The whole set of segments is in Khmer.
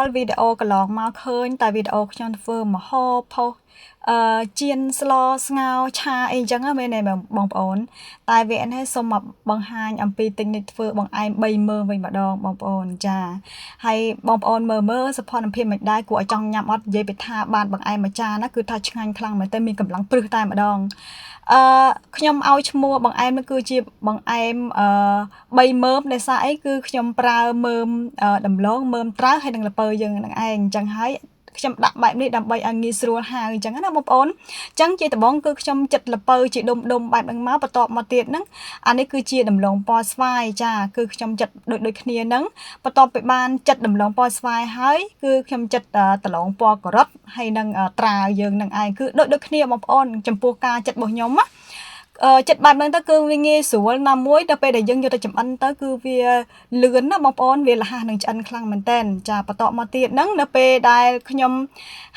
ល់វីដេអូកន្លងមកឃើញតែវីដេអូខ្ញុំធ្វើមហោផុសជៀនស្លស្ងោឆាអីចឹងមែនទេបងប្អូនតែវានេះសូមមកបង្ហាញអំពីទិញនេះធ្វើបងឯង3មើលវិញម្ដងបងប្អូនចាហើយបងប្អូនមើលសភនភាពមិនដែរគួរឲ្យចង់ញ៉ាំអត់និយាយពីថាបានបងឯងមួយចានណាគឺថាឆ្ងាញ់ខ្លាំងមែនតែមានកម្លាំងព្រឹសតែម្ដងខ្ញុំឲ្យឈ្មោះបងឯមនេះគឺជាបងឯម3មើមដោយសារអីគឺខ្ញុំប្រើមើមដំឡូងមើមត្រាវហើយនឹងល្ពៅយើងនឹងឯងអញ្ចឹងហើយខ្ញុំដាក់បែបនេះដើម្បីឲ្យងាយស្រួលហាវអញ្ចឹងណាបងប្អូនអញ្ចឹងជាដំបូងគឺខ្ញុំចិត្តល្ពៅជាដុំបែបហ្នឹងមកបន្ទាប់មកទៀតហ្នឹងអានេះគឺជាដំឡូងពណ៌ស្វាយចាគឺខ្ញុំចិត្តដូចគ្នាហ្នឹងបន្ទាប់ពីបានចិត្តដំឡូងពណ៌ស្វាយហើយគឺខ្ញុំចិត្តដលងពណ៌ការ៉ុតហើយនឹងត្រាវយើងនឹងឯងគឺដូចគ្នាបងប្អូនចំពោះការចិត្តរបស់ខ្ញុំណាចិត្តបែបហ្នឹងទៅគឺវាងាយស្រួលណាមួយដល់ពេលដែលយើងយកទៅចម្អិនទៅគឺវាលឿនណាបងប្អូនវារហ័សនឹងឆ្អិនខ្លាំងមែនតើចាបន្តមកទៀតហ្នឹងនៅពេលដែលខ្ញុំ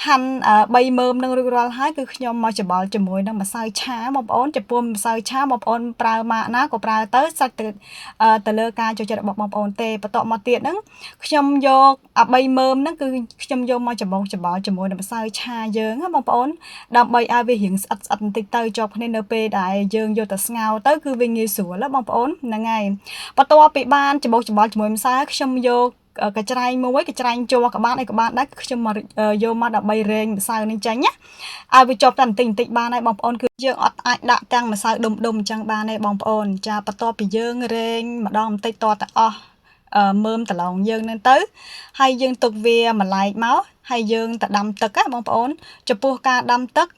ហាន់3មើមនឹងរួចរាល់ហើយគឺខ្ញុំមកច្របល់ជាមួយនឹងម្សៅឆាបងប្អូនចំពោះម្សៅឆាបងប្អូនប្រើម៉ាកណាក៏ប្រើទៅសាច់ទៅលើការចូលចិត្តរបស់បងប្អូនទេបន្តមកទៀតហ្នឹងខ្ញុំយក3មើមហ្នឹងគឺខ្ញុំយកមកច្របល់ជាមួយនឹងម្សៅឆាយើងណាបងប្អូនដើម្បីឲ្យវារៀងស្អិតបន្តិចទៅជាប់គ្នានៅពេលដែលយើងយកទៅស្ងោរទៅគឺវាងាយស្រួលណាបងប្អូនហ្នឹងហើយបន្ទាប់ពីបានច្របល់ជាមួយម្សៅខ្ញុំយកកញ្ច្រែងមួយកញ្ច្រែងជ័រក៏បានអីក៏បានដែរខ្ញុំមកយកមកដើម្បីរែងម្សៅនេះចេញណាឲ្យវាជាប់តែបន្តិចបានហើយបងប្អូនគឺយើងអត់អាចដាក់ទាំងម្សៅដុំអញ្ចឹងបានទេបងប្អូនចាបន្ទាប់ពីយើងរែងម្ដងបន្តិចតតែអស់មើមដលងយើងនឹងទៅហើយយើងទុកវាមួយឡែកមកហើយយើងទៅដាំទឹកណាបងប្អូនចំពោះការដាំទឹក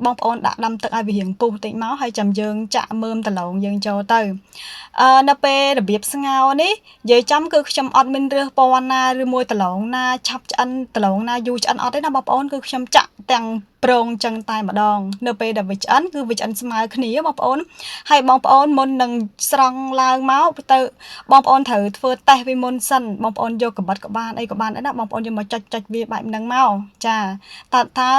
បងប្អូនដាក់ដាំទឹកឲ្យវារៀងពុះតិចមកហើយចាំយើងចាក់មើមដលងយើងចូលទៅនៅពេលរបៀបស្ងោរនេះនិយាយចំគឺខ្ញុំអត់មានរើសពណ៌ណាឬមួយដលងណាឆាប់ឆ្អិនដលងណាយូរឆ្អិនអត់ទេណាបងប្អូនគឺខ្ញុំចាក់ទាំងប្រងចឹងតែម្ដងនៅពេលដែលវាឆ្អិនគឺវាឆ្អិនស្មើគ្នាបងប្អូនហើយបងប្អូនមុននឹងស្រង់ឡើងមកទៅបងប្អូនត្រូវធ្វើតេស្តវាមុនសិនបងប្អូនយកកបិតក៏បានអីក៏បានដែរណាបងប្អូនយកមកចុចវាបែបហ្នឹងមកចាតើ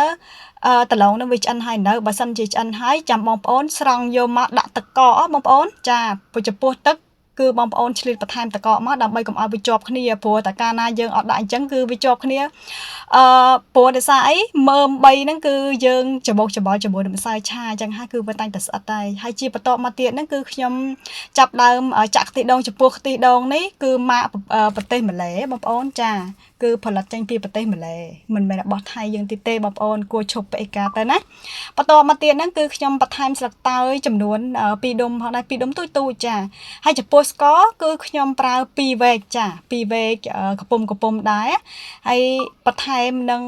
ដលងនឹងវាឆ្អិនហើយនៅបើសិនជាឆ្អិនហើយចាំបងប្អូនស្រង់យកមកដាក់ទឹកកកបងប្អូនចាចំពោះទឹកគឺបងប្អូនឆ្លៀតបន្ថែមទឹកកកមកដើម្បីកុំឲ្យវាជាប់គ្នាព្រោះតែកាលណាយើងអត់ដាក់អញ្ចឹងគឺវាជាប់គ្នាព្រោះដោយសារអីមើម3ហ្នឹងគឺយើងច្របល់ជាមួយនឹងម្សៅឆាអញ្ចឹងហើយគឺវាតាំងតែស្អិតហើយជាបន្តមកទៀតហ្នឹងគឺខ្ញុំចាប់ដើមចាក់ខ្ទិះដូងចំពោះខ្ទិះដូងនេះគឺម៉ាកប្រទេសម៉ាឡេបងប្អូនចាគឺផលិតចេញពីប្រទេសម៉ាឡេមិនមែនរបស់ថៃយើងទីទេបងប្អូនគួរឈប់ពេកកាទៅណាបន្តមកទៀតហ្នឹងគឺខ្ញុំបន្ថែមស្លឹកតើយចំនួន2ដុំផងដែរ2ដុំទូចចាហើយចំពោះស្ករគឺខ្ញុំប្រើ2វែកចា2វែកកំពុំដែរហើយបន្ថែមនឹង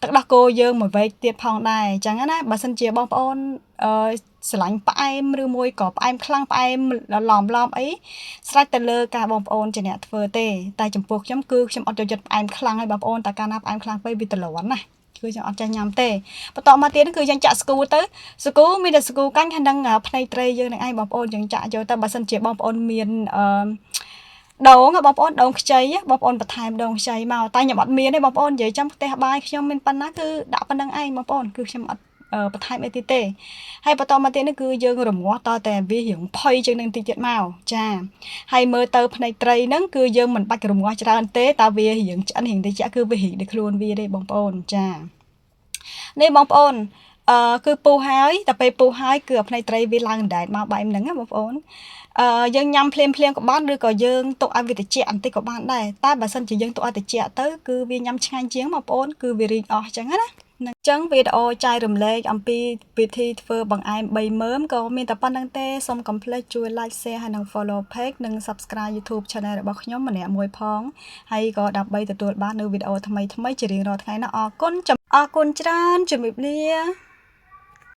ទឹកដោះគោយើងមួយវែកទៀតផងដែរអញ្ចឹងណាបើសិនជាបងប្អូនស្រឡាញ់ផ្អែមឬមួយក៏ផ្អែមខ្លាំងផ្អែមឡំអីស្រេចទៅលើការបងប្អូនជាអ្នកធ្វើទេតែចំពោះខ្ញុំគឺខ្ញុំអត់ចូលចិត្តផ្អែមខ្លាំងហើយបងប្អូនតែកាលណាផ្អែមខ្លាំងពេកវាទ្រាំណាគឺខ្ញុំអត់ចេះញ៉ាំទេបន្តមកទៀតគឺយើងចាក់ស្គូទៅស្គូមានតែស្គូកាញ់ហើយនឹងភ្នែកត្រីយើងនឹងឯងបងប្អូនយើងចាក់យកទៅបើសិនជាបងប្អូនមានដូងបងប្អូនដូងខ្ចីបងប្អូនបន្ថែមដូងខ្ចីមកតែខ្ញុំអត់មានទេបងប្អូននិយាយចំផ្ទះបាយខ្ញុំមានប៉ុណ្ណាគឺដាក់ប៉ុណ្្នឹងឯងបងប្អូនគឺខ្ញុំអត់បន្ថែមអីទៀតទេហើយបន្តមកទៀតនេះគឺយើងរងាស់តតែវារៀងផុយជាងនឹងតិចទៀតមកចាហើយមើលទៅភ្នែកត្រីហ្នឹងគឺយើងមិនបាច់រងាស់ច្រើនទេតែវារៀងឆ្អិនរៀងតិចគឺវារីកដោយខ្លួនវាទេបងប្អូនចានេះបងប្អូនគឺពុះហើយតែពេលពុះហើយគឺភ្នែកត្រីវាឡើងដែតមកបែបហ្នឹងណាបងប្អូនយើងញ៉ាំភ្លាមក៏បានឬក៏យើងទុកឲ្យវាត្រជាក់បន្តិចក៏បានដែរតែបើសិនជាយើងទុកឲ្យត្រជាក់ទៅគឺវាញ៉ាំឆ្ងាញ់ជាងបងប្អូនគឺវារីកអស់អញ្ចឹងណាអញ្ចឹងវីដេអូចែករំលែកអំពីវិធីធ្វើបង្អែម3មើមក៏មានតែប៉ុណ្្នឹងទេសូមកុំភ្លេចជួយ like share ហើយនិង follow page និង subscribe YouTube channel របស់ខ្ញុំម្នាក់មួយផងហើយក៏ដើម្បីទទួលបាននូវវីដេអូថ្មីជារៀងរាល់ថ្ងៃណាអរគុណច្រើនជំរាបលា